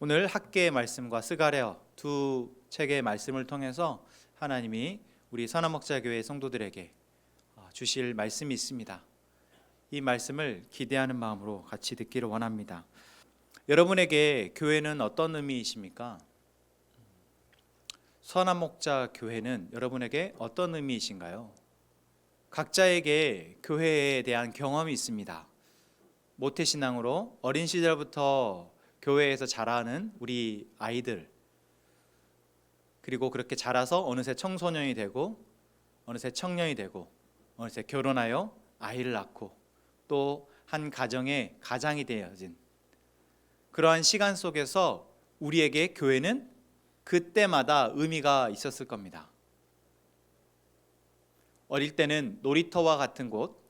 오늘 학개의 말씀과 스가랴 두 책의 말씀을 통해서 하나님이 우리 선한목자교회 성도들에게 주실 말씀이 있습니다. 이 말씀을 기대하는 마음으로 같이 듣기를 원합니다. 여러분에게 교회는 어떤 의미이십니까? 선한목자교회는 여러분에게 어떤 의미이신가요? 각자에게 교회에 대한 경험이 있습니다. 모태신앙으로 어린 시절부터 교회에서 자라는 우리 아이들, 그리고 그렇게 자라서 어느새 청소년이 되고 어느새 청년이 되고 어느새 결혼하여 아이를 낳고 또 한 가정의 가장이 되어진 그러한 시간 속에서 우리에게 교회는 그때마다 의미가 있었을 겁니다. 어릴 때는 놀이터와 같은 곳,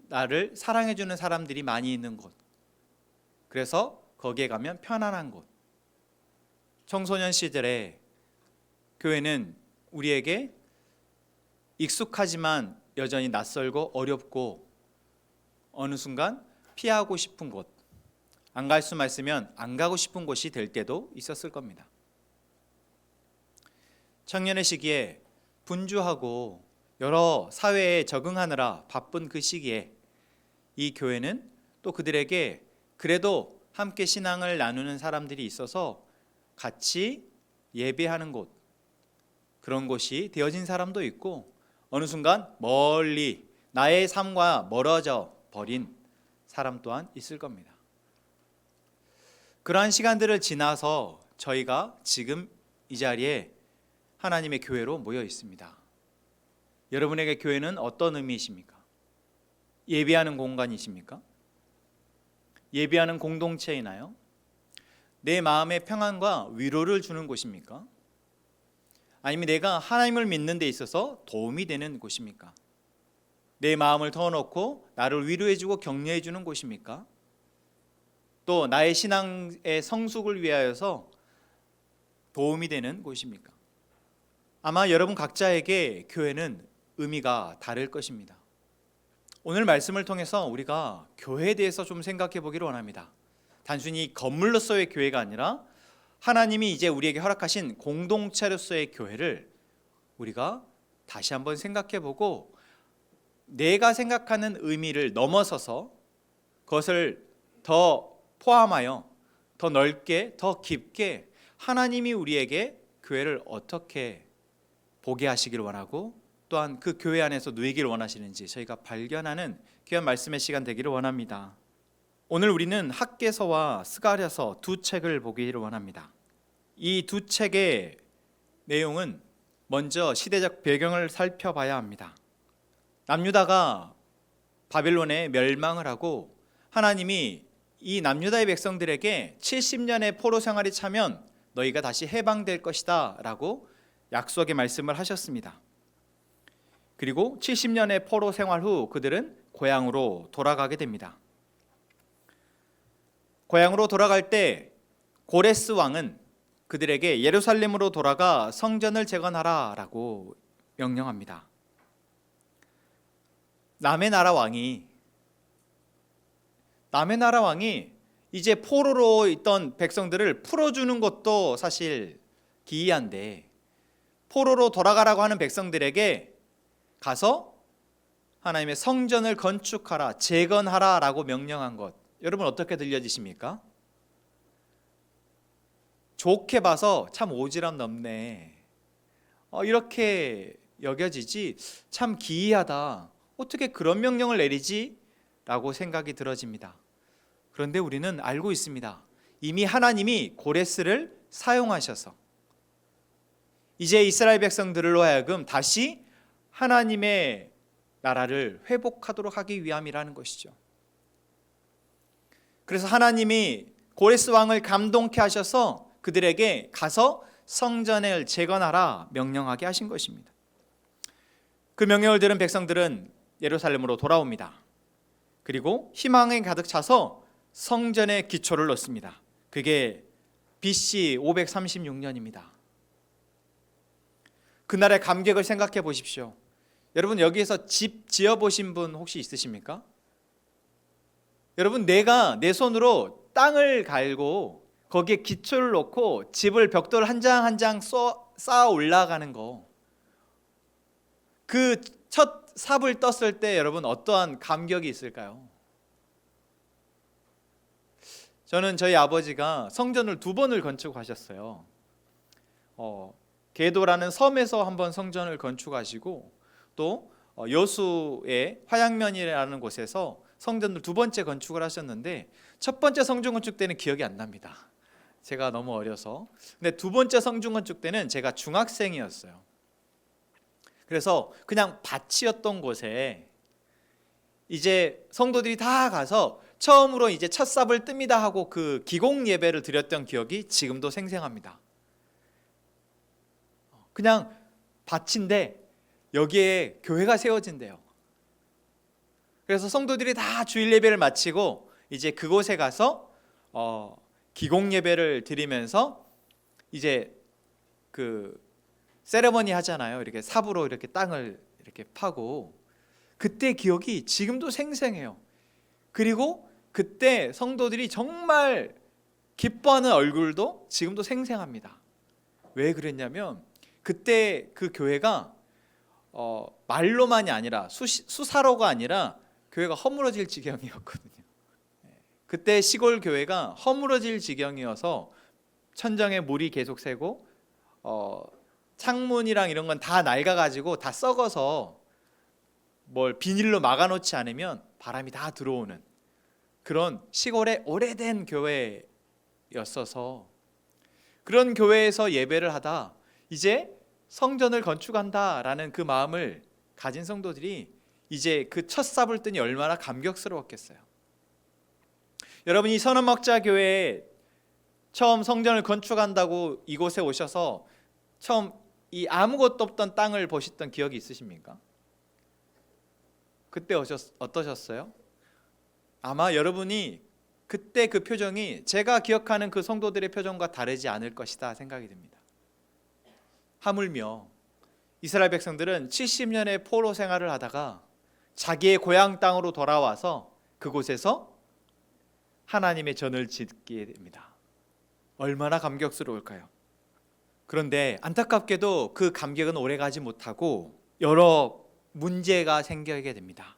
나를 사랑해주는 사람들이 많이 있는 곳, 그래서 거기에 가면 편안한 곳. 청소년 시절에 교회는 우리에게 익숙하지만 여전히 낯설고 어렵고 어느 순간 피하고 싶은 곳, 안 갈 수만 있으면 안 가고 싶은 곳이 될 때도 있었을 겁니다. 청년의 시기에 분주하고 여러 사회에 적응하느라 바쁜 그 시기에 이 교회는 또 그들에게 그래도 함께 신앙을 나누는 사람들이 있어서 같이 예배하는 곳, 그런 곳이 되어진 사람도 있고 어느 순간 멀리 나의 삶과 멀어져 버린 사람 또한 있을 겁니다. 그러한 시간들을 지나서 저희가 지금 이 자리에 하나님의 교회로 모여 있습니다. 여러분에게 교회는 어떤 의미이십니까? 예배하는 공간이십니까? 예배하는 공동체이나요? 내 마음의 평안과 위로를 주는 곳입니까? 아니면 내가 하나님을 믿는 데 있어서 도움이 되는 곳입니까? 내 마음을 터놓고 나를 위로해주고 격려해주는 곳입니까? 또 나의 신앙의 성숙을 위하여서 도움이 되는 곳입니까? 아마 여러분 각자에게 교회는 의미가 다를 것입니다. 오늘 말씀을 통해서 우리가 교회에 대해서 좀 생각해 보기를 원합니다. 단순히 건물로서의 교회가 아니라 하나님이 이제 우리에게 허락하신 공동체로서의 교회를 우리가 다시 한번 생각해 보고 내가 생각하는 의미를 넘어서서 그것을 더 포함하여 더 넓게 더 깊게 하나님이 우리에게 교회를 어떻게 보게 하시기를 원하고 또한 그 교회 안에서 누이기를 원하시는지 저희가 발견하는 귀한 말씀의 시간 되기를 원합니다. 오늘 우리는 학개서와 스가랴서 두 책을 보기를 원합니다. 이 두 책의 내용은 먼저 시대적 배경을 살펴봐야 합니다. 남유다가 바벨론에 멸망을 하고 하나님이 이 남유다의 백성들에게 70년의 포로 생활이 차면 너희가 다시 해방될 것이다 라고 약속의 말씀을 하셨습니다. 그리고 70년의 포로 생활 후 그들은 고향으로 돌아가게 됩니다. 고향으로 돌아갈 때 고레스 왕은 그들에게 예루살렘으로 돌아가 성전을 재건하라 라고 명령합니다. 남의 나라 왕이 이제 포로로 있던 백성들을 풀어주는 것도 사실 기이한데 포로로 돌아가라고 하는 백성들에게 가서 하나님의 성전을 건축하라, 재건하라 라고 명령한 것, 여러분 어떻게 들려지십니까? 좋게 봐서 참 오지랖 넓네, 이렇게 여겨지지 참 기이하다, 어떻게 그런 명령을 내리지? 라고 생각이 들어집니다. 그런데 우리는 알고 있습니다. 이미 하나님이 고레스를 사용하셔서 이제 이스라엘 백성들로 하여금 다시 하나님의 나라를 회복하도록 하기 위함이라는 것이죠. 그래서 하나님이 고레스 왕을 감동케 하셔서 그들에게 가서 성전을 재건하라 명령하게 하신 것입니다. 그 명령을 들은 백성들은 예루살렘으로 돌아옵니다. 그리고 희망에 가득 차서 성전의 기초를 넣습니다. 그게 BC 536년입니다. 그날의 감격을 생각해 보십시오. 여러분 여기에서 집 지어보신 분 혹시 있으십니까? 여러분 내가 내 손으로 땅을 갈고 거기에 기초를 놓고 집을 벽돌 한 장 한 장 쌓아 올라가는 거, 그 첫 삽을 떴을 때 여러분 어떠한 감격이 있을까요? 저는 저희 아버지가 성전을 2번을 건축하셨어요. 게도라는 섬에서 한번 성전을 건축하시고, 또 여수의 화양면이라는 곳에서 성전을 2번째 건축을 하셨는데, 첫 번째 성전 건축 때는 기억이 안 납니다. 제가 너무 어려서. 근데 2번째 성전 건축 때는 제가 중학생이었어요. 그래서 그냥 밭이었던 곳에 이제 성도들이 다 가서 처음으로 이제 첫 삽을 뜹니다 하고 그 기공 예배를 드렸던 기억이 지금도 생생합니다. 그냥 밭인데 여기에 교회가 세워진대요. 그래서 성도들이 다 주일 예배를 마치고 이제 그곳에 가서 기공 예배를 드리면서 이제 그 세레머니 하잖아요. 이렇게 삽으로 이렇게 땅을 이렇게 파고, 그때 기억이 지금도 생생해요. 그리고 그때 성도들이 정말 기뻐하는 얼굴도 지금도 생생합니다. 왜 그랬냐면 그때 그 교회가 말로만이 아니라 수사로가 아니라 교회가 허물어질 지경이었거든요. 그때 시골 교회가 허물어질 지경이어서 천정에 물이 계속 새고 창문이랑 이런 건 다 낡아가지고 다 썩어서 뭘 비닐로 막아놓지 않으면 바람이 다 들어오는 그런 시골의 오래된 교회였어서, 그런 교회에서 예배를 하다 이제 성전을 건축한다라는 그 마음을 가진 성도들이 이제 그 첫 삽을 뜨니 얼마나 감격스러웠겠어요. 여러분, 이 선원목자 교회에 처음 성전을 건축한다고 이곳에 오셔서 처음 이 아무것도 없던 땅을 보셨던 기억이 있으십니까? 그때 어떠셨어요? 아마 여러분이 그때 그 표정이 제가 기억하는 그 성도들의 표정과 다르지 않을 것이다 생각이 듭니다. 하물며 이스라엘 백성들은 70년의 포로 생활을 하다가 자기의 고향 땅으로 돌아와서 그곳에서 하나님의 전을 짓게 됩니다. 얼마나 감격스러울까요? 그런데 안타깝게도 그 감격은 오래가지 못하고 여러 문제가 생기게 됩니다.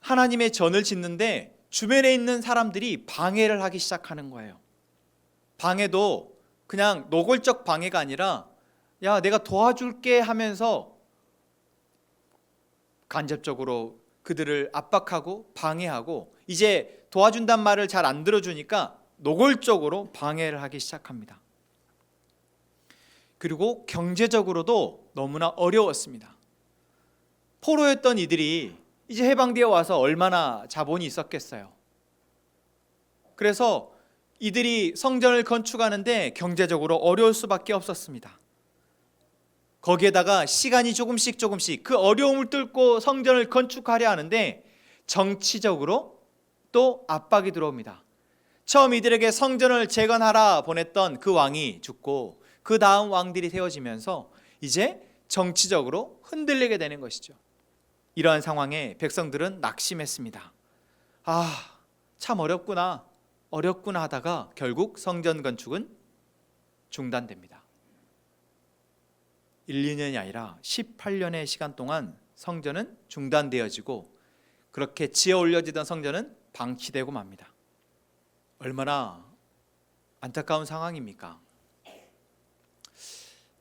하나님의 전을 짓는데 주변에 있는 사람들이 방해를 하기 시작하는 거예요. 방해도 그냥 노골적 방해가 아니라 야, 내가 도와줄게 하면서 간접적으로 그들을 압박하고 방해하고, 이제 도와준단 말을 잘 안 들어주니까 노골적으로 방해를 하기 시작합니다. 그리고 경제적으로도 너무나 어려웠습니다. 포로였던 이들이 이제 해방되어 와서 얼마나 자본이 있었겠어요. 그래서 이들이 성전을 건축하는데 경제적으로 어려울 수밖에 없었습니다. 거기에다가 시간이 조금씩 그 어려움을 뚫고 성전을 건축하려 하는데 정치적으로 또 압박이 들어옵니다. 처음 이들에게 성전을 재건하라 보냈던 그 왕이 죽고 그 다음 왕들이 세워지면서 이제 정치적으로 흔들리게 되는 것이죠. 이러한 상황에 백성들은 낙심했습니다. 참 어렵구나 하다가 결국 성전 건축은 중단됩니다. 1, 2년이 아니라 18년의 시간 동안 성전은 중단되어지고, 그렇게 지어 올려지던 성전은 방치되고 맙니다. 얼마나 안타까운 상황입니까?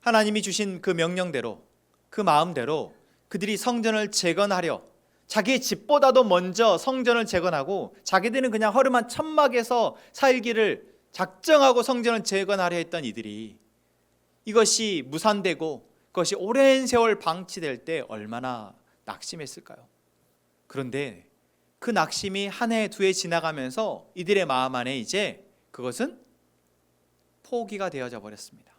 하나님이 주신 그 명령대로, 그 마음대로 그들이 성전을 재건하려, 자기의 집보다도 먼저 성전을 재건하고 자기들은 그냥 허름한 천막에서 살기를 작정하고 성전을 재건하려 했던 이들이 이것이 무산되고 그것이 오랜 세월 방치될 때 얼마나 낙심했을까요? 그런데 그 낙심이 한 해, 2해 지나가면서 이들의 마음 안에 이제 그것은 포기가 되어져 버렸습니다.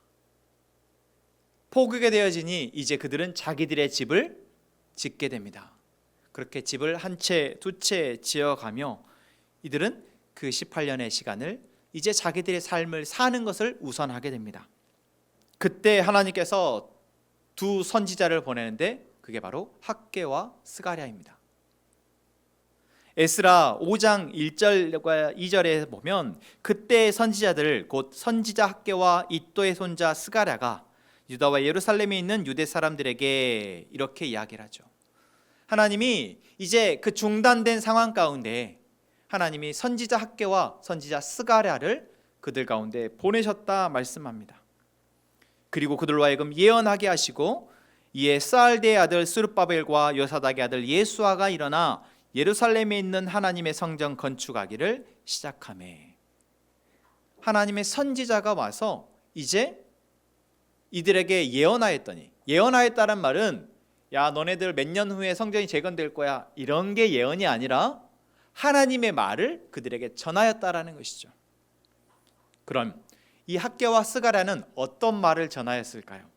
포기가 되어지니 이제 그들은 자기들의 집을 짓게 됩니다. 그렇게 집을 한 채, 2채 지어가며 이들은 그 18년의 시간을 이제 자기들의 삶을 사는 것을 우선하게 됩니다. 그때 하나님께서 2 선지자를 보내는데 그게 바로 학개와 스가랴입니다. 에스라 5장 1절과 2절에 보면 그때의 선지자들 곧 선지자 학개와 이도의 손자 스가랴가 유다와 예루살렘에 있는 유대 사람들에게 이렇게 이야기를 하죠. 하나님이 이제 그 중단된 상황 가운데 하나님이 선지자 학개와 선지자 스가랴를 그들 가운데 보내셨다 말씀합니다. 그리고 그들로 하여금 예언하게 하시고 이에 스알데의 아들 스룹바벨과 요사닥의 아들 예수아가 일어나 예루살렘에 있는 하나님의 성전 건축하기를 시작하매, 하나님의 선지자가 와서 이제 이들에게 예언하였더니, 예언하였다는 말은 야 너네들 몇 년 후에 성전이 재건될 거야 이런 게 예언이 아니라 하나님의 말을 그들에게 전하였다라는 것이죠. 그럼 이 학개와 스가랴는 어떤 말을 전하였을까요?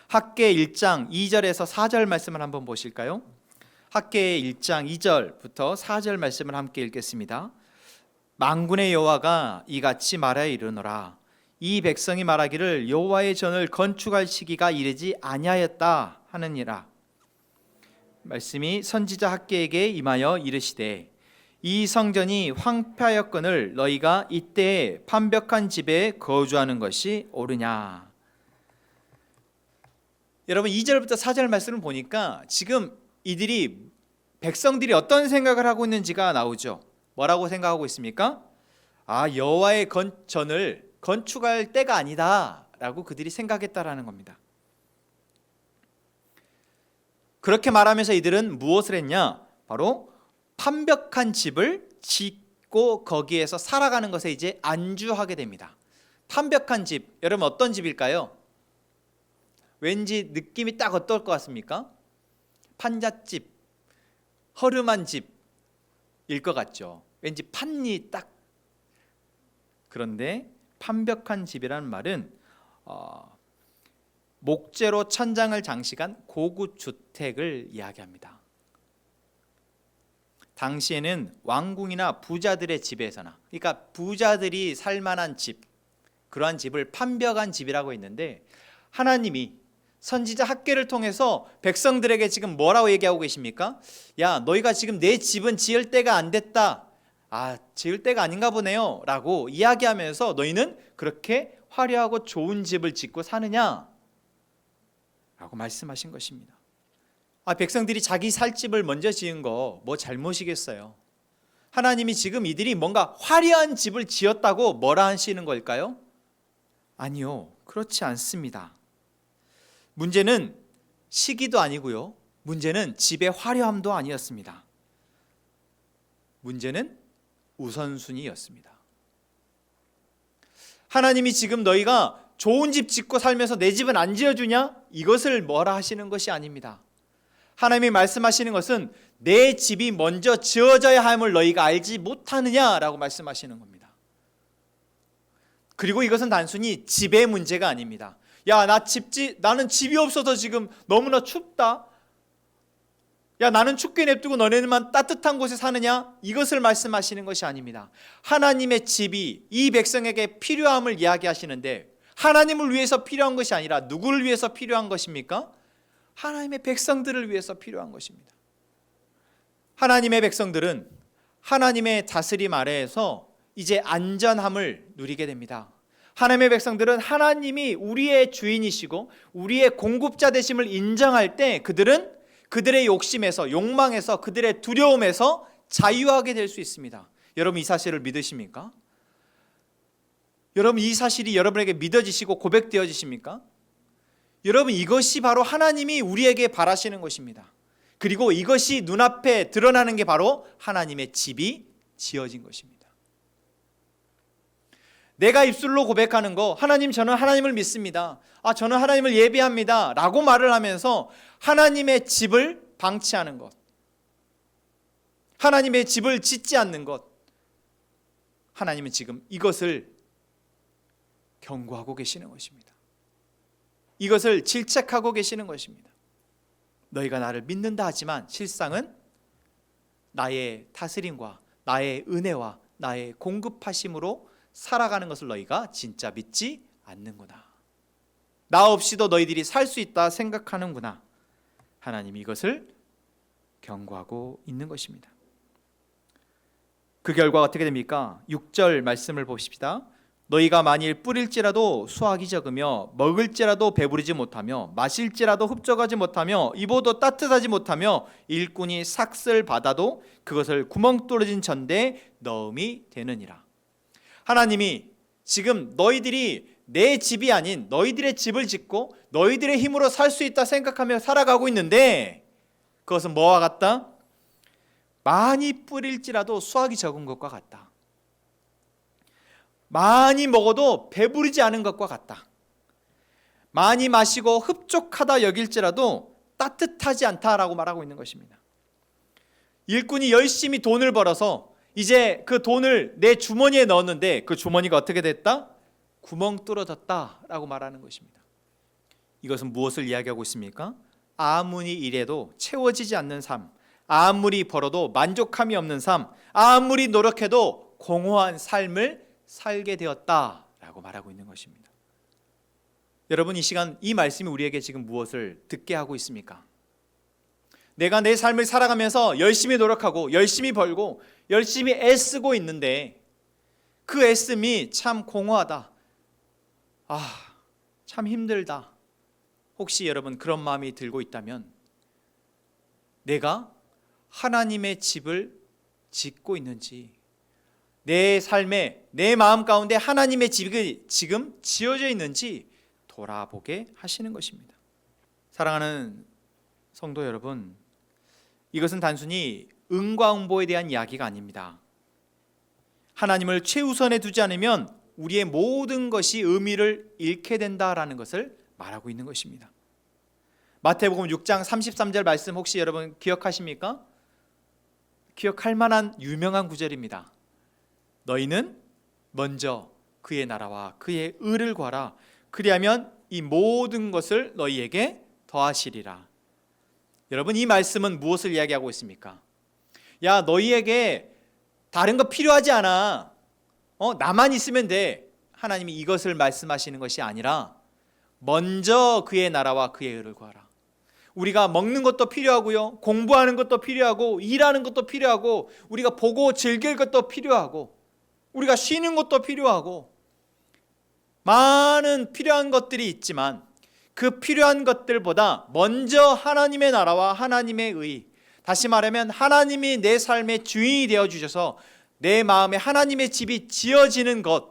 학개 1장 2절에서 4절 말씀을 한번 보실까요? 학개 1장 2절부터 4절 말씀을 함께 읽겠습니다. 만군의 여호와가 이같이 말하여 이르노라. 이 백성이 말하기를 여호와의 전을 건축할 시기가 이르지 아니하였다 하느니라. 말씀이 선지자 학개에게 임하여 이르시되 이 성전이 황폐하였거늘 너희가 이때에 판벽한 집에 거주하는 것이 옳으냐. 여러분 2절부터 4절 말씀을 보니까 지금 이들이 백성들이 어떤 생각을 하고 있는지가 나오죠. 뭐라고 생각하고 있습니까? 여호와의 전을 건축할 때가 아니다 라고 그들이 생각했다라는 겁니다. 그렇게 말하면서 이들은 무엇을 했냐? 바로 판벽한 집을 짓고 거기에서 살아가는 것에 이제 안주하게 됩니다. 판벽한 집, 여러분 어떤 집일까요? 왠지 느낌이 딱 어떨 것 같습니까? 판잣집, 허름한 집일 것 같죠. 왠지 판이 딱. 그런데 판벽한 집이라는 말은 목재로 천장을 장식한 고급 주택을 이야기합니다. 당시에는 왕궁이나 부자들의 집에서나, 그러니까 부자들이 살만한 집, 그러한 집을 판벽한 집이라고 했는데 하나님이 선지자 학개를 통해서 백성들에게 지금 뭐라고 얘기하고 계십니까? 야 너희가 지금 내 집은 지을 때가 안 됐다, 지을 때가 아닌가 보네요 라고 이야기하면서 너희는 그렇게 화려하고 좋은 집을 짓고 사느냐 라고 말씀하신 것입니다. 백성들이 자기 살 집을 먼저 지은 거 뭐 잘못이겠어요? 하나님이 지금 이들이 뭔가 화려한 집을 지었다고 뭐라 하시는 걸까요? 아니요, 그렇지 않습니다. 문제는 시기도 아니고요, 문제는 집의 화려함도 아니었습니다. 문제는 우선순위였습니다. 하나님이 지금 너희가 좋은 집 짓고 살면서 내 집은 안 지어주냐? 이것을 뭐라 하시는 것이 아닙니다. 하나님이 말씀하시는 것은 내 집이 먼저 지어져야 함을 너희가 알지 못하느냐라고 말씀하시는 겁니다. 그리고 이것은 단순히 집의 문제가 아닙니다. 야, 나는 집이 없어서 지금 너무나 춥다. 야, 나는 춥게 냅두고 너네들만 따뜻한 곳에 사느냐? 이것을 말씀하시는 것이 아닙니다. 하나님의 집이 이 백성에게 필요함을 이야기하시는데 하나님을 위해서 필요한 것이 아니라 누구를 위해서 필요한 것입니까? 하나님의 백성들을 위해서 필요한 것입니다. 하나님의 백성들은 하나님의 다스림 아래에서 이제 안전함을 누리게 됩니다. 하나님의 백성들은 하나님이 우리의 주인이시고 우리의 공급자 되심을 인정할 때 그들은 그들의 욕심에서, 욕망에서, 그들의 두려움에서 자유하게 될 수 있습니다. 여러분 이 사실을 믿으십니까? 여러분 이 사실이 여러분에게 믿어지시고 고백되어지십니까? 여러분 이것이 바로 하나님이 우리에게 바라시는 것입니다. 그리고 이것이 눈앞에 드러나는 게 바로 하나님의 집이 지어진 것입니다. 내가 입술로 고백하는 거, 하나님 저는 하나님을 믿습니다, 저는 하나님을 예배합니다 라고 말을 하면서 하나님의 집을 방치하는 것, 하나님의 집을 짓지 않는 것, 하나님은 지금 이것을 경고하고 계시는 것입니다. 이것을 질책하고 계시는 것입니다. 너희가 나를 믿는다 하지만 실상은 나의 다스림과 나의 은혜와 나의 공급하심으로 살아가는 것을 너희가 진짜 믿지 않는구나. 나 없이도 너희들이 살 수 있다 생각하는구나. 하나님이 이것을 경고하고 있는 것입니다. 그 결과가 어떻게 됩니까? 6절 말씀을 보십시다. 너희가 만일 뿌릴지라도 수확이 적으며 먹을지라도 배부르지 못하며 마실지라도 흡족하지 못하며 입어도 따뜻하지 못하며 일꾼이 삭슬 받아도 그것을 구멍 뚫어진 전대에 넣음이 되느니라. 하나님이 지금 너희들이 내 집이 아닌 너희들의 집을 짓고 너희들의 힘으로 살 수 있다 생각하며 살아가고 있는데 그것은 뭐와 같다? 많이 뿌릴지라도 수확이 적은 것과 같다. 많이 먹어도 배부르지 않은 것과 같다. 많이 마시고 흡족하다 여길지라도 따뜻하지 않다라고 말하고 있는 것입니다. 일꾼이 열심히 돈을 벌어서 이제 그 돈을 내 주머니에 넣었는데 그 주머니가 어떻게 됐다? 구멍 뚫어졌다라고 말하는 것입니다. 이것은 무엇을 이야기하고 있습니까? 아무리 일해도 채워지지 않는 삶, 아무리 벌어도 만족함이 없는 삶, 아무리 노력해도 공허한 삶을 살게 되었다라고 말하고 있는 것입니다. 여러분, 이 시간 이 말씀이 우리에게 지금 무엇을 듣게 하고 있습니까? 내가 내 삶을 살아가면서 열심히 노력하고 열심히 벌고 열심히 애쓰고 있는데 그 애씀이 참 공허하다. 참 힘들다. 혹시 여러분 그런 마음이 들고 있다면 내가 하나님의 집을 짓고 있는지, 내 삶에 내 마음 가운데 하나님의 집이 지금 지어져 있는지 돌아보게 하시는 것입니다. 사랑하는 성도 여러분, 이것은 단순히 응과응보에 대한 이야기가 아닙니다. 하나님을 최우선에 두지 않으면 우리의 모든 것이 의미를 잃게 된다라는 것을 말하고 있는 것입니다. 마태복음 6장 33절 말씀 혹시 여러분 기억하십니까? 기억할 만한 유명한 구절입니다. 너희는 먼저 그의 나라와 그의 의를 구하라. 그리하면 이 모든 것을 너희에게 더하시리라. 여러분, 이 말씀은 무엇을 이야기하고 있습니까? 야, 너희에게 다른 거 필요하지 않아. 나만 있으면 돼. 하나님이 이것을 말씀하시는 것이 아니라 먼저 그의 나라와 그의 의를 구하라. 우리가 먹는 것도 필요하고요, 공부하는 것도 필요하고, 일하는 것도 필요하고, 우리가 보고 즐길 것도 필요하고, 우리가 쉬는 것도 필요하고, 많은 필요한 것들이 있지만 그 필요한 것들보다 먼저 하나님의 나라와 하나님의 의, 다시 말하면 하나님이 내 삶의 주인이 되어주셔서 내 마음에 하나님의 집이 지어지는 것,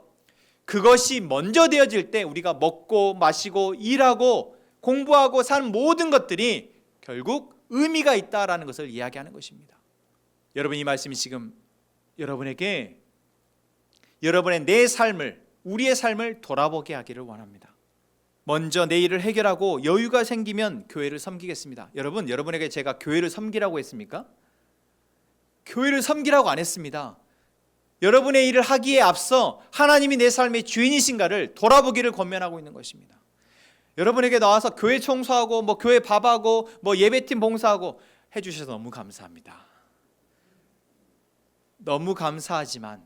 그것이 먼저 되어질 때 우리가 먹고 마시고 일하고 공부하고 사는 모든 것들이 결국 의미가 있다라는 것을 이야기하는 것입니다. 여러분, 이 말씀이 지금 여러분에게 여러분의 내 삶을, 우리의 삶을 돌아보게 하기를 원합니다. 먼저 내 일을 해결하고 여유가 생기면 교회를 섬기겠습니다. 여러분, 여러분에게 제가 교회를 섬기라고 했습니까? 교회를 섬기라고 안 했습니다. 여러분의 일을 하기에 앞서 하나님이 내 삶의 주인이신가를 돌아보기를 권면하고 있는 것입니다. 여러분에게 나와서 교회 청소하고 교회 밥하고 예배팀 봉사하고 해주셔서 너무 감사합니다. 너무 감사하지만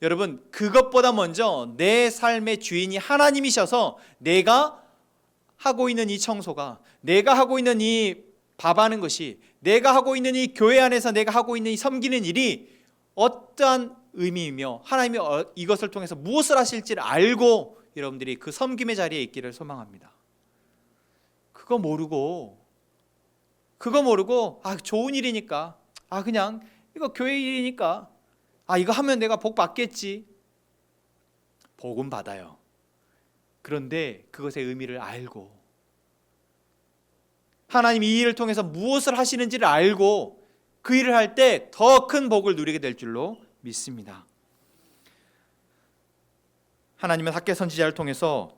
여러분, 그것보다 먼저 내 삶의 주인이 하나님이셔서 내가 하고 있는 이 청소가, 내가 하고 있는 이 밥하는 것이, 내가 하고 있는 이 교회 안에서 내가 하고 있는 이 섬기는 일이 어떠한 의미이며 하나님이 이것을 통해서 무엇을 하실지를 알고 여러분들이 그 섬김의 자리에 있기를 소망합니다. 그거 모르고 좋은 일이니까, 그냥 이거 교회 일이니까, 이거 하면 내가 복 받겠지. 복은 받아요. 그런데 그것의 의미를 알고 하나님이 이 일을 통해서 무엇을 하시는지를 알고 그 일을 할 때 더 큰 복을 누리게 될 줄로 믿습니다. 하나님은 학개 선지자를 통해서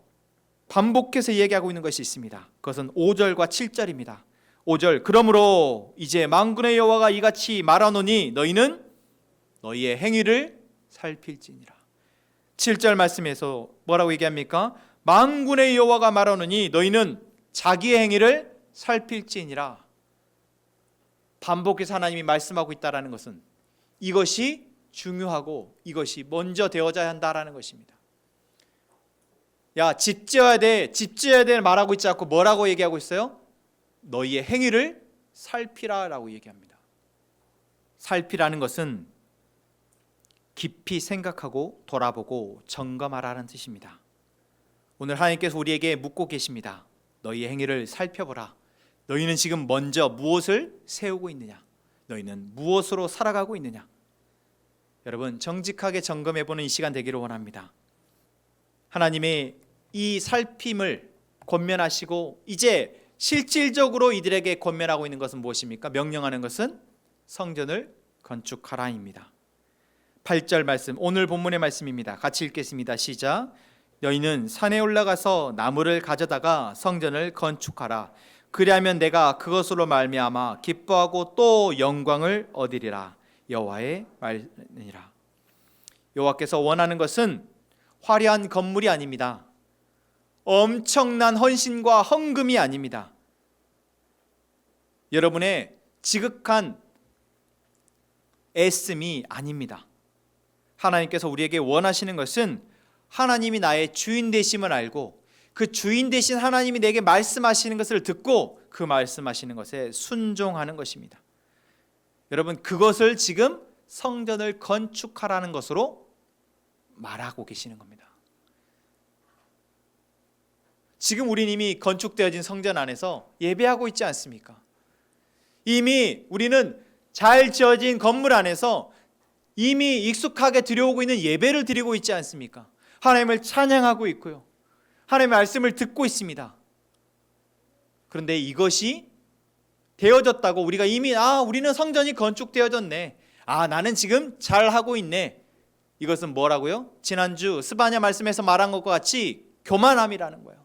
반복해서 이야기하고 있는 것이 있습니다. 그것은 5절과 7절입니다. 5절, 그러므로 이제 만군의 여호와가 이같이 말하노니 너희는 너희의 행위를 살필지니라. 7절 말씀에서 뭐라고 얘기합니까? 만군의 여호와가 말하노니 너희는 자기의 행위를 살필지니라. 반복해서 하나님이 말씀하고 있다는 것은 이것이 중요하고 이것이 먼저 되어져야 한다는 것입니다. 야, 집 지어야 돼 말하고 있지 않고 뭐라고 얘기하고 있어요? 너희의 행위를 살피라라고 얘기합니다. 살피라는 것은 깊이 생각하고 돌아보고 점검하라는 뜻입니다. 오늘 하나님께서 우리에게 묻고 계십니다. 너희의 행위를 살펴보라. 너희는 지금 먼저 무엇을 세우고 있느냐? 너희는 무엇으로 살아가고 있느냐? 여러분, 정직하게 점검해보는 이 시간 되기를 원합니다. 하나님의 이 살핌을 권면하시고 이제 실질적으로 이들에게 권면하고 있는 것은 무엇입니까? 명령하는 것은 성전을 건축하라입니다. 8절 말씀, 오늘 본문의 말씀입니다. 같이 읽겠습니다. 시작. 너희는 산에 올라가서 나무를 가져다가 성전을 건축하라. 그리하면 내가 그것으로 말미암아 기뻐하고 또 영광을 얻으리라. 여호와의 말이니라. 여호와께서 원하는 것은 화려한 건물이 아닙니다. 엄청난 헌신과 헌금이 아닙니다. 여러분의 지극한 애씀이 아닙니다. 하나님께서 우리에게 원하시는 것은 하나님이 나의 주인 되심을 알고 그 주인 되신 하나님이 내게 말씀하시는 것을 듣고 그 말씀하시는 것에 순종하는 것입니다. 여러분, 그것을 지금 성전을 건축하라는 것으로 말하고 계시는 겁니다. 지금 우리는 이미 건축되어진 성전 안에서 예배하고 있지 않습니까? 이미 우리는 잘 지어진 건물 안에서 이미 익숙하게 드려오고 있는 예배를 드리고 있지 않습니까? 하나님을 찬양하고 있고요, 하나님의 말씀을 듣고 있습니다. 그런데 이것이 되어졌다고 우리가 이미 우리는 성전이 건축되어졌네, 나는 지금 잘하고 있네, 이것은 뭐라고요? 지난주 스바냐 말씀에서 말한 것과 같이 교만함이라는 거예요.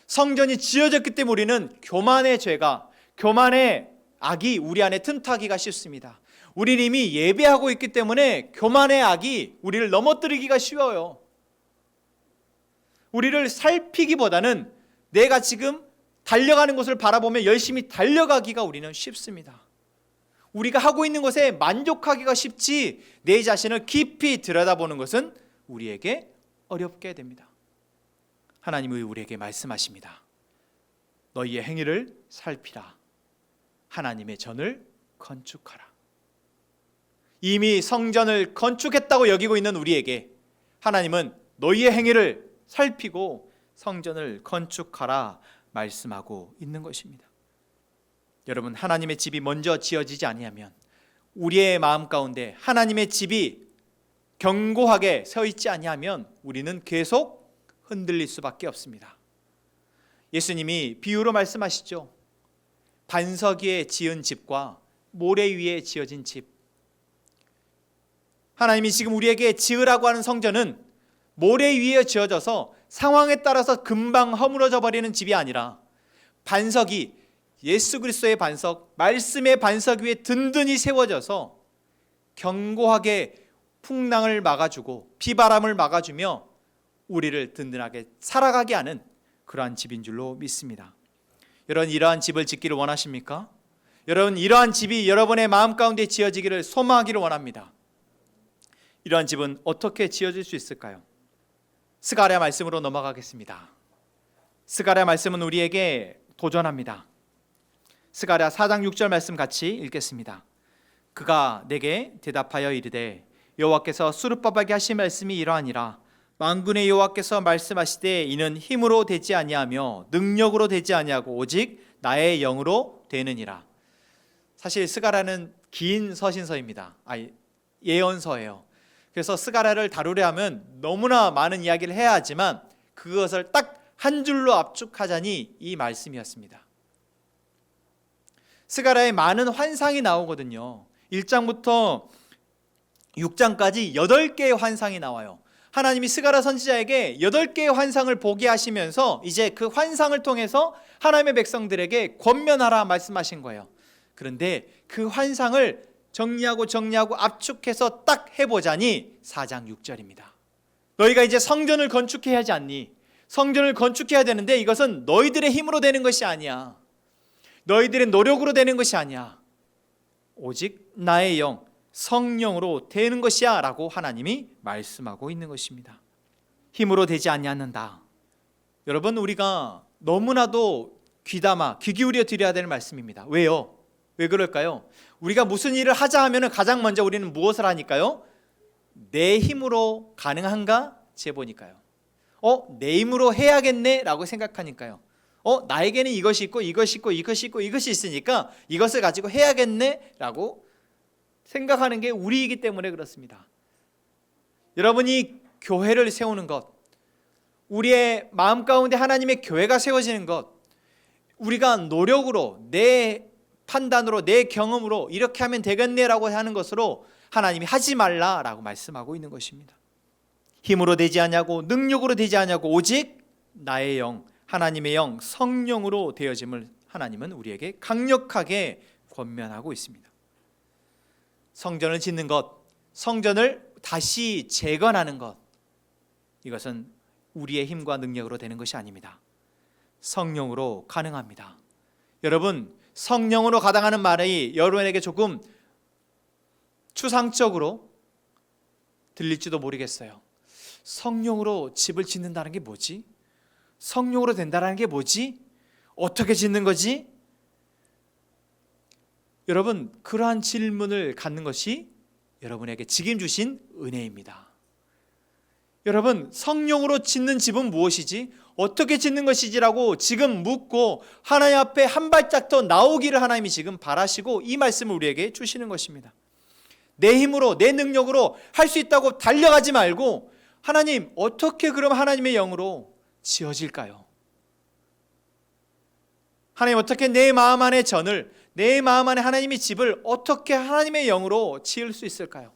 성전이 지어졌기 때문에 우리는 교만의 죄가, 교만의 악이 우리 안에 틈타기가 쉽습니다. 우리는 이미 예배하고 있기 때문에 교만의 악이 우리를 넘어뜨리기가 쉬워요. 우리를 살피기보다는 내가 지금 달려가는 것을 바라보며 열심히 달려가기가 우리는 쉽습니다. 우리가 하고 있는 것에 만족하기가 쉽지 내 자신을 깊이 들여다보는 것은 우리에게 어렵게 됩니다. 하나님이 우리에게 말씀하십니다. 너희의 행위를 살피라. 하나님의 전을 건축하라. 이미 성전을 건축했다고 여기고 있는 우리에게 하나님은 너희의 행위를 살피고 성전을 건축하라 말씀하고 있는 것입니다. 여러분, 하나님의 집이 먼저 지어지지 아니하면 우리의 마음 가운데 하나님의 집이 견고하게 서 있지 아니하면 우리는 계속 흔들릴 수밖에 없습니다. 예수님이 비유로 말씀하시죠. 반석 위에 지은 집과 모래 위에 지어진 집. 하나님이 지금 우리에게 지으라고 하는 성전은 모래 위에 지어져서 상황에 따라서 금방 허물어져 버리는 집이 아니라 반석이 예수 그리스도의 반석, 말씀의 반석 위에 든든히 세워져서 견고하게 풍랑을 막아주고 비바람을 막아주며 우리를 든든하게 살아가게 하는 그러한 집인 줄로 믿습니다. 여러분, 이러한 집을 짓기를 원하십니까? 여러분, 이러한 집이 여러분의 마음 가운데 지어지기를 소망하기를 원합니다. 이러한 집은 어떻게 지어질 수 있을까요? 스가랴 말씀으로 넘어가겠습니다. 스가랴 말씀은 우리에게 도전합니다. 스가랴 4장 6절 말씀 같이 읽겠습니다. 그가 내게 대답하여 이르되 여호와께서 수르바벨에게 하신 말씀이 이러하니라. 만군의 여호와께서 말씀하시되 이는 힘으로 되지 아니하며 능력으로 되지 아니하고 오직 나의 영으로 되느니라. 사실 스가랴는 긴 서신서입니다. 예언서예요. 그래서 스가랴를 다루려 하면 너무나 많은 이야기를 해야 하지만 그것을 딱 한 줄로 압축하자니 이 말씀이었습니다. 스가랴에 많은 환상이 나오거든요. 1장부터 6장까지 8개의 환상이 나와요. 하나님이 스가랴 선지자에게 8개의 환상을 보게 하시면서 이제 그 환상을 통해서 하나님의 백성들에게 권면하라 말씀하신 거예요. 그런데 그 환상을 정리하고 압축해서 딱 해보자니 4장 6절입니다. 너희가 이제 성전을 건축해야 하지 않니? 성전을 건축해야 되는데 이것은 너희들의 힘으로 되는 것이 아니야. 너희들의 노력으로 되는 것이 아니야. 오직 나의 영, 성령으로 되는 것이야 라고 하나님이 말씀하고 있는 것입니다. 힘으로 되지 아니하는다. 여러분, 우리가 너무나도 귀담아 귀 기울여 드려야 되는 말씀입니다. 왜요? 왜 그럴까요? 우리가 무슨 일을 하자 하면 가장 먼저 우리는 무엇을 하니까요? 내 힘으로 가능한가 재보니까요. 내 힘으로 해야겠네 라고 생각하니까요. 나에게는 이것이 있고 이것이 있고 이것이 있고 이것이 있으니까 이것을 가지고 해야겠네 라고 생각하는 게 우리이기 때문에 그렇습니다. 여러분이 교회를 세우는 것, 우리의 마음 가운데 하나님의 교회가 세워지는 것, 우리가 노력으로 내 판단으로 내 경험으로 이렇게 하면 되겠네라고 하는 것으로 하나님이 하지 말라라고 말씀하고 있는 것입니다. 힘으로 되지 않냐고 능력으로 되지 않냐고 오직 나의 영, 하나님의 영, 성령으로 되어짐을 하나님은 우리에게 강력하게 권면하고 있습니다. 성전을 짓는 것, 성전을 다시 재건하는 것, 이것은 우리의 힘과 능력으로 되는 것이 아닙니다. 성령으로 가능합니다. 여러분, 성령으로 가당하는 말이 여러분에게 조금 추상적으로 들릴지도 모르겠어요. 성령으로 집을 짓는다는 게 뭐지? 성령으로 된다는 게 뭐지? 어떻게 짓는 거지? 여러분, 그러한 질문을 갖는 것이 여러분에게 지금 주신 은혜입니다. 여러분, 성령으로 짓는 집은 무엇이지? 어떻게 짓는 것이지라고 지금 묻고 하나님 앞에 한 발짝 더 나오기를 하나님이 지금 바라시고 이 말씀을 우리에게 주시는 것입니다. 내 힘으로 내 능력으로 할 수 있다고 달려가지 말고 하나님, 어떻게 그럼 하나님의 영으로 지어질까요? 하나님, 어떻게 내 마음 안에 전을, 내 마음 안에 하나님의 집을 어떻게 하나님의 영으로 지을 수 있을까요?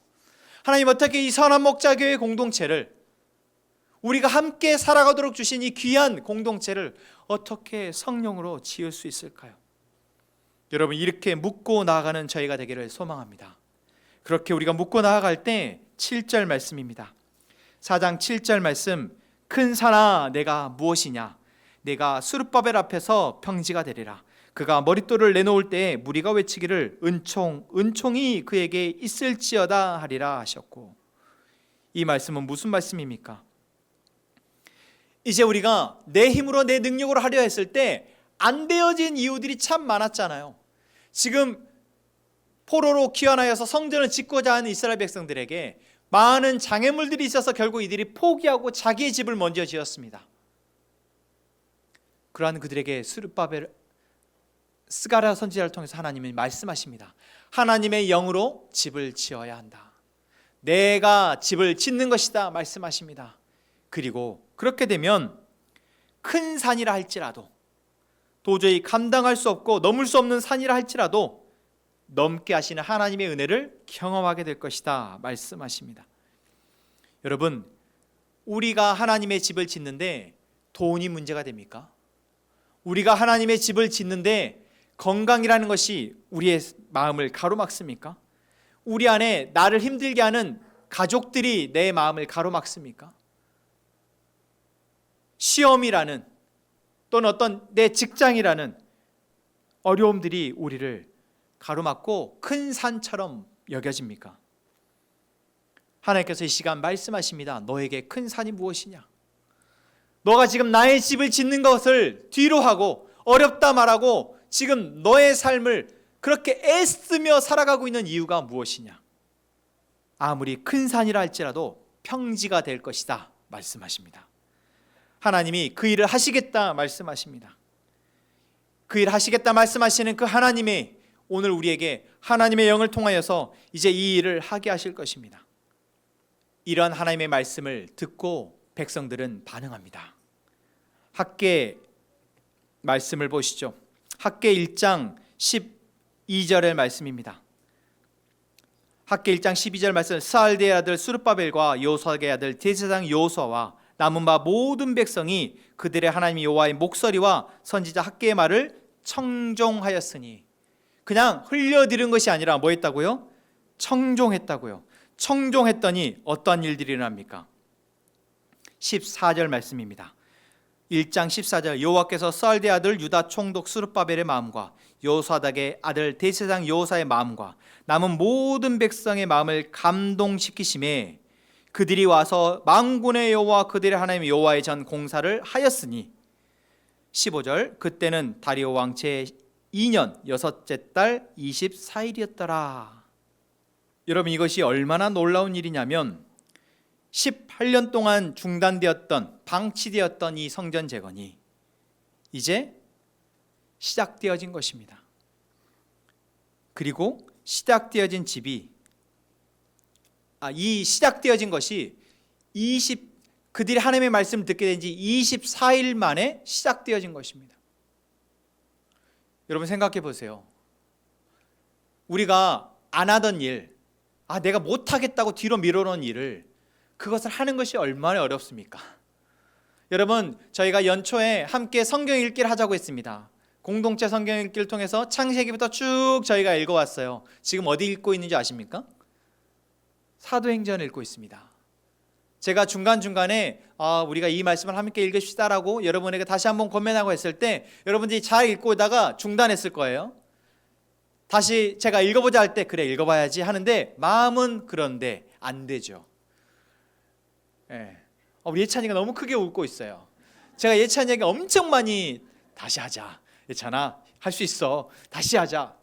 하나님, 어떻게 이 선한 목자교회 공동체를, 우리가 함께 살아가도록 주신 이 귀한 공동체를 어떻게 성령으로 지을 수 있을까요? 여러분, 이렇게 묻고 나아가는 저희가 되기를 소망합니다. 그렇게 우리가 묻고 나아갈 때 7절 말씀입니다. 4장 7절 말씀, 큰 산아 내가 무엇이냐? 내가 스룹바벨 앞에서 평지가 되리라. 그가 머릿돌을 내놓을 때에 무리가 외치기를 은총이 그에게 있을지어다 하리라 하셨고, 이 말씀은 무슨 말씀입니까? 이제 우리가 내 힘으로 내 능력으로 하려 했을 때 안 되어진 이유들이 참 많았잖아요. 지금 포로로 귀환하여서 성전을 짓고자 하는 이스라엘 백성들에게 많은 장애물들이 있어서 결국 이들이 포기하고 자기의 집을 먼저 지었습니다. 그러한 그들에게 스가랴 선지자를 통해서 하나님이 말씀하십니다. 하나님의 영으로 집을 지어야 한다. 내가 집을 짓는 것이다 말씀하십니다. 그리고 그렇게 되면 큰 산이라 할지라도, 도저히 감당할 수 없고 넘을 수 없는 산이라 할지라도 넘게 하시는 하나님의 은혜를 경험하게 될 것이다 말씀하십니다. 여러분, 우리가 하나님의 집을 짓는데 돈이 문제가 됩니까? 우리가 하나님의 집을 짓는데 건강이라는 것이 우리의 마음을 가로막습니까? 우리 안에 나를 힘들게 하는 가족들이 내 마음을 가로막습니까? 시험이라는, 또는 어떤 내 직장이라는 어려움들이 우리를 가로막고 큰 산처럼 여겨집니까? 하나님께서 이 시간 말씀하십니다. 너에게 큰 산이 무엇이냐? 너가 지금 나의 집을 짓는 것을 뒤로 하고 어렵다 말하고 지금 너의 삶을 그렇게 애쓰며 살아가고 있는 이유가 무엇이냐? 아무리 큰 산이라 할지라도 평지가 될 것이다 말씀하십니다. 하나님이 그 일을 하시겠다 말씀하십니다. 그 일을 하시겠다 말씀하시는 그 하나님이 오늘 우리에게 하나님의 영을 통하여서 이제 이 일을 하게 하실 것입니다. 이런 하나님의 말씀을 듣고 백성들은 반응합니다. 학개 말씀을 보시죠. 학개 1장 12절의 말씀입니다. 학개 1장 12절 말씀, 스알디의 아들 스룹바벨과 여호수아의 아들 대제사장 여호수아와 남은 바 모든 백성이 그들의 하나님 여호와의 목소리와 선지자 학개의 말을 청종하였으니, 그냥 흘려들은 것이 아니라 뭐 했다고요? 청종했다고요. 청종했더니 어떠한 일들이 일어납니까? 14절 말씀입니다. 1장 14절, 여호와께서 스알디의 아들 유다 총독 스룹바벨의 마음과 여호사닥의 아들 대제사장 여호사의 마음과 남은 모든 백성의 마음을 감동시키심에 그들이 와서 만군의 여호와 그들의 하나님 여호와의 전 공사를 하였으니, 15절 그때는 다리오 왕 제2년 여섯째 달 24일이었더라. 여러분 이것이 얼마나 놀라운 일이냐면 18년 동안 중단되었던 방치되었던 이 성전 재건이 이제 시작되어진 것입니다. 그리고 시작되어진 집이 이 시작되어진 것이 그들이 하나님의 말씀을 듣게 된 지 24일 만에 시작되어진 것입니다. 여러분 생각해 보세요. 우리가 안 하던 일, 내가 못하겠다고 뒤로 미뤄놓은 일을 그것을 하는 것이 얼마나 어렵습니까? 여러분 저희가 연초에 함께 성경 읽기를 하자고 했습니다. 공동체 성경 읽기를 통해서 창세기부터 쭉 저희가 읽어왔어요. 지금 어디 읽고 있는지 아십니까? 사도행전을 읽고 있습니다. 제가 중간중간에 우리가 이 말씀을 함께 읽읍시다라고 여러분에게 다시 한번 권면하고 했을 때 여러분들이 잘 읽고 오다가 중단했을 거예요. 다시 제가 읽어보자 할 때 그래 읽어봐야지 하는데 마음은 그런데 안 되죠. 우리 예찬이가 너무 크게 웃고 있어요. 제가 예찬이에게 엄청 많이 다시 하자. 예찬아 할 수 있어. 다시 하자.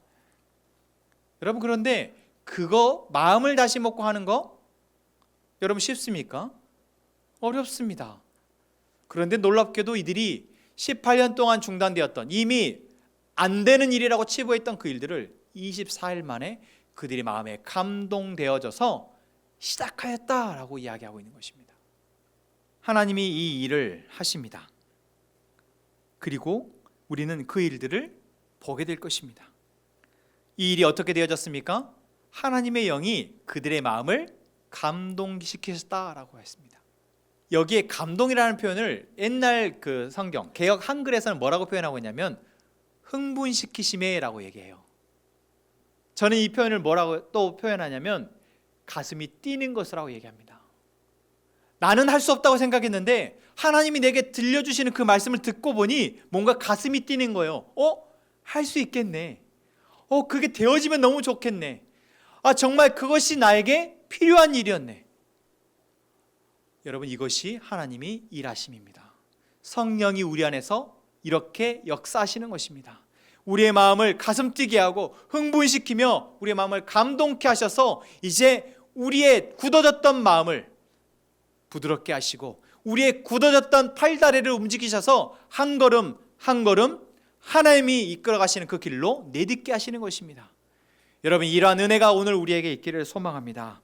여러분 그런데 그거 마음을 다시 먹고 하는 거 여러분 쉽습니까? 어렵습니다. 그런데 놀랍게도 이들이 18년 동안 중단되었던 이미 안 되는 일이라고 치부했던 그 일들을 24일 만에 그들의 마음에 감동되어져서 시작하였다라고 이야기하고 있는 것입니다. 하나님이 이 일을 하십니다. 그리고 우리는 그 일들을 보게 될 것입니다. 이 일이 어떻게 되어졌습니까? 하나님의 영이 그들의 마음을 감동시키셨다라고 했습니다. 여기에 감동이라는 표현을 옛날 그 성경 개역 한글에서는 뭐라고 표현하고 있냐면 흥분시키심에라고 얘기해요. 저는 이 표현을 뭐라고 또 표현하냐면 가슴이 뛰는 것이라고 얘기합니다. 나는 할 수 없다고 생각했는데 하나님이 내게 들려주시는 그 말씀을 듣고 보니 뭔가 가슴이 뛰는 거예요. 할 수 있겠네. 그게 되어지면 너무 좋겠네. 정말 그것이 나에게 필요한 일이었네. 여러분 이것이 하나님이 일하심입니다. 성령이 우리 안에서 이렇게 역사하시는 것입니다. 우리의 마음을 가슴 뛰게 하고 흥분시키며 우리의 마음을 감동케 하셔서 이제 우리의 굳어졌던 마음을 부드럽게 하시고 우리의 굳어졌던 팔다리를 움직이셔서 한 걸음 한 걸음 하나님이 이끌어 가시는 그 길로 내딛게 하시는 것입니다. 여러분 이러한 은혜가 오늘 우리에게 있기를 소망합니다.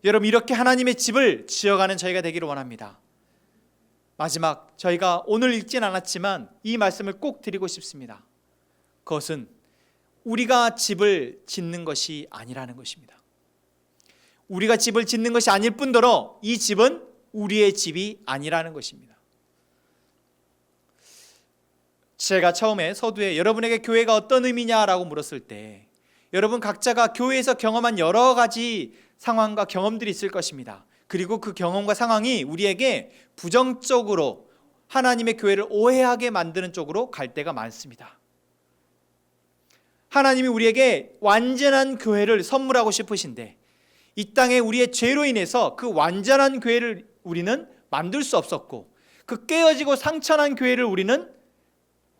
여러분 이렇게 하나님의 집을 지어가는 저희가 되기를 원합니다. 마지막 저희가 오늘 읽진 않았지만 이 말씀을 꼭 드리고 싶습니다. 그것은 우리가 집을 짓는 것이 아니라는 것입니다. 우리가 집을 짓는 것이 아닐 뿐더러 이 집은 우리의 집이 아니라는 것입니다. 제가 처음에 서두에 여러분에게 교회가 어떤 의미냐라고 물었을 때 여러분 각자가 교회에서 경험한 여러 가지 상황과 경험들이 있을 것입니다. 그리고 그 경험과 상황이 우리에게 부정적으로 하나님의 교회를 오해하게 만드는 쪽으로 갈 때가 많습니다. 하나님이 우리에게 완전한 교회를 선물하고 싶으신데 이 땅에 우리의 죄로 인해서 그 완전한 교회를 우리는 만들 수 없었고 그 깨어지고 상처난 교회를 우리는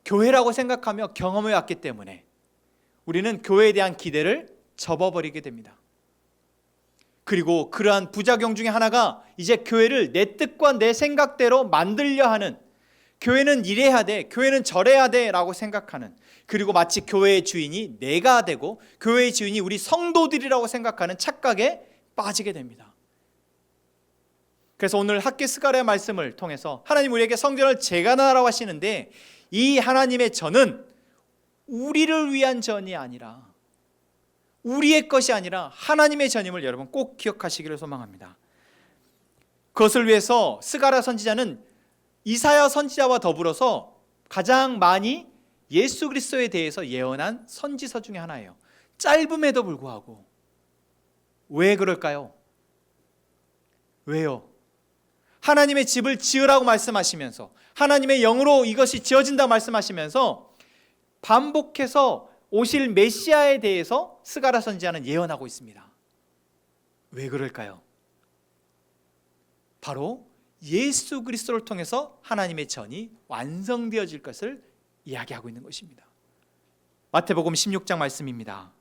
교회라고 생각하며 경험해 왔기 때문에 우리는 교회에 대한 기대를 접어버리게 됩니다. 그리고 그러한 부작용 중에 하나가 이제 교회를 내 뜻과 내 생각대로 만들려 하는, 교회는 이래야 돼, 교회는 저래야 돼 라고 생각하는, 그리고 마치 교회의 주인이 내가 되고 교회의 주인이 우리 성도들이라고 생각하는 착각에 빠지게 됩니다. 그래서 오늘 학계 스가랴 말씀을 통해서 하나님 우리에게 성전을 재건하라고 하시는데 이 하나님의 전은 우리를 위한 전이 아니라, 우리의 것이 아니라 하나님의 전임을 여러분 꼭 기억하시기를 소망합니다. 그것을 위해서 스가랴 선지자는 이사야 선지자와 더불어서 가장 많이 예수 그리스도에 대해서 예언한 선지서 중에 하나예요. 짧음에도 불구하고. 왜 그럴까요? 왜요? 하나님의 집을 지으라고 말씀하시면서, 하나님의 영으로 이것이 지어진다고 말씀하시면서 반복해서 오실 메시아에 대해서 스가랴 선지자는 예언하고 있습니다. 왜 그럴까요? 바로 예수 그리스도를 통해서 하나님의 전이 완성되어질 것을 이야기하고 있는 것입니다. 마태복음 16장 말씀입니다.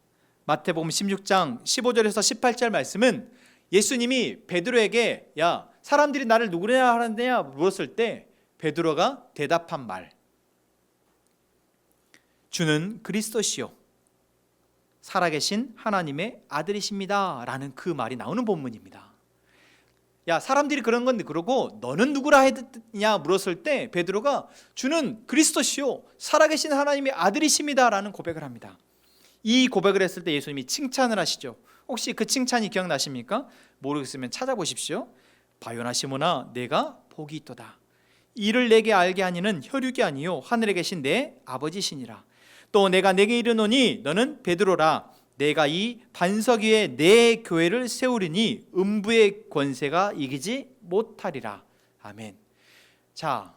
마태복음 16장 15절에서 18절 말씀은 예수님이 베드로에게 야, 사람들이 나를 누구냐 하느냐 물었을 때 베드로가 대답한 말, 주는 그리스도시요 살아계신 하나님의 아들이십니다 라는 그 말이 나오는 본문입니다. 야, 사람들이 그런 건데 그러고 너는 누구라 했냐 물었을 때 베드로가 주는 그리스도시요 살아계신 하나님의 아들이십니다 라는 고백을 합니다. 이 고백을 했을 때 예수님이 칭찬을 하시죠. 혹시 그 칭찬이 기억나십니까? 모르겠으면 찾아보십시오. 바요나 시몬아 내가 복이 있도다. 이를 내게 알게 하니는 혈육이 아니요 하늘에 계신 내 아버지시니라. 또 내가 내게 이르노니 너는 베드로라. 내가 이 반석 위에 내 교회를 세우리니 음부의 권세가 이기지 못하리라. 아멘. 자,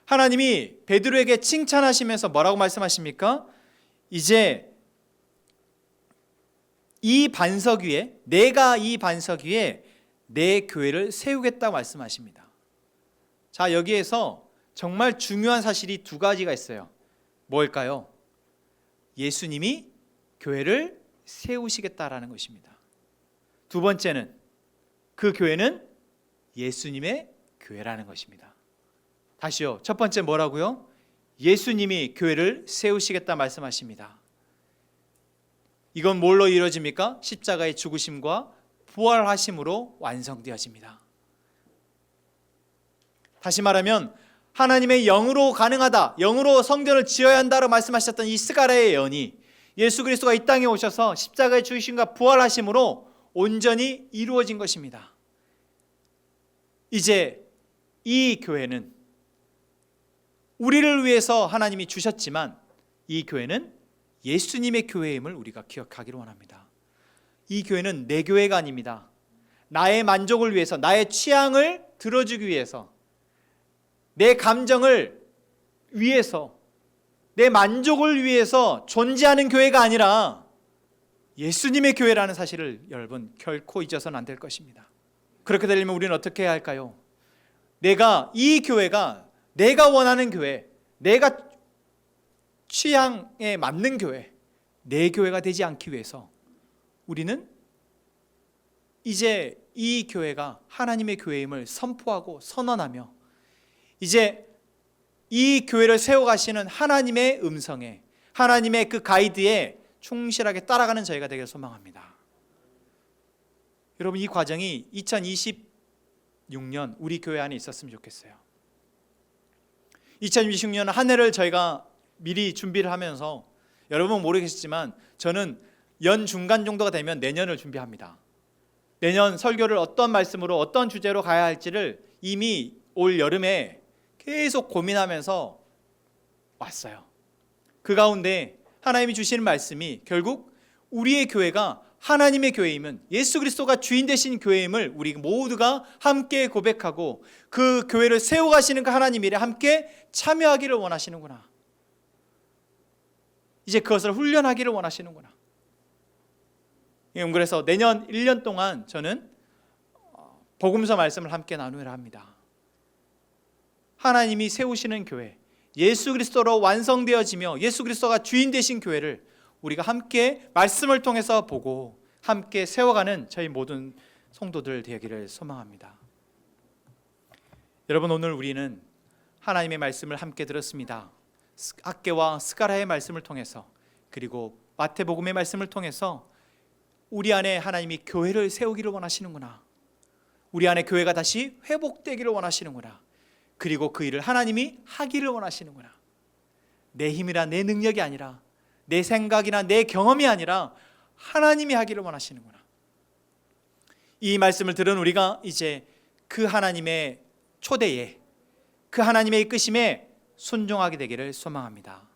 하나님이 베드로에게 칭찬하시면서 뭐라고 말씀하십니까? 이제 이 반석 위에, 내가 이 반석 위에 내 교회를 세우겠다고 말씀하십니다. 자, 여기에서 정말 중요한 사실이 두 가지가 있어요. 뭘까요? 예수님이 교회를 세우시겠다라는 것입니다. 두 번째는 그 교회는 예수님의 교회라는 것입니다. 다시요. 첫 번째 뭐라고요? 예수님이 교회를 세우시겠다 말씀하십니다. 이건 뭘로 이루어집니까? 십자가의 죽으심과 부활하심으로 완성되어집니다. 다시 말하면 하나님의 영으로 가능하다, 영으로 성전을 지어야 한다고 말씀하셨던 이 스가랴의 예언이 예수 그리스도가 이 땅에 오셔서 십자가의 죽으심과 부활하심으로 온전히 이루어진 것입니다. 이제 이 교회는 우리를 위해서 하나님이 주셨지만 이 교회는 예수님의 교회임을 우리가 기억하기를 원합니다. 이 교회는 내 교회가 아닙니다. 나의 만족을 위해서, 나의 취향을 들어주기 위해서, 내 감정을 위해서, 내 만족을 위해서 존재하는 교회가 아니라 예수님의 교회라는 사실을 여러분 결코 잊어서는 안 될 것입니다. 그렇게 되려면 우리는 어떻게 해야 할까요? 내가 이 교회가 내가 원하는 교회, 내가 취향에 맞는 교회, 내 교회가 되지 않기 위해서 우리는 이제 이 교회가 하나님의 교회임을 선포하고 선언하며 이제 이 교회를 세워가시는 하나님의 음성에, 하나님의 그 가이드에 충실하게 따라가는 저희가 되기를 소망합니다. 여러분, 이 과정이 2026년 우리 교회 안에 있었으면 좋겠어요. 2026년 한 해를 저희가 미리 준비를 하면서 여러분 모르겠지만 저는 연 중간 정도가 되면 내년을 준비합니다. 내년 설교를 어떤 말씀으로 어떤 주제로 가야 할지를 이미 올 여름에 계속 고민하면서 왔어요. 그 가운데 하나님이 주시는 말씀이 결국 우리의 교회가 하나님의 교회임은, 예수 그리스도가 주인 되신 교회임을 우리 모두가 함께 고백하고 그 교회를 세워가시는 그 하나님 일에 함께 참여하기를 원하시는구나. 이제 그것을 훈련하기를 원하시는구나. 그래서 내년 1년 동안 저는 복음서 말씀을 함께 나누려 합니다. 하나님이 세우시는 교회, 예수 그리스도로 완성되어지며 예수 그리스도가 주인 되신 교회를 우리가 함께 말씀을 통해서 보고 함께 세워가는 저희 모든 성도들 되기를 소망합니다. 여러분, 오늘 우리는 하나님의 말씀을 함께 들었습니다. 학개와 스가랴의 말씀을 통해서, 그리고 마태복음의 말씀을 통해서 우리 안에 하나님이 교회를 세우기를 원하시는구나, 우리 안에 교회가 다시 회복되기를 원하시는구나, 그리고 그 일을 하나님이 하기를 원하시는구나. 내 힘이나 내 능력이 아니라, 내 생각이나 내 경험이 아니라 하나님이 하기를 원하시는구나. 이 말씀을 들은 우리가 이제 그 하나님의 초대에, 그 하나님의 이끄심에 순종하게 되기를 소망합니다.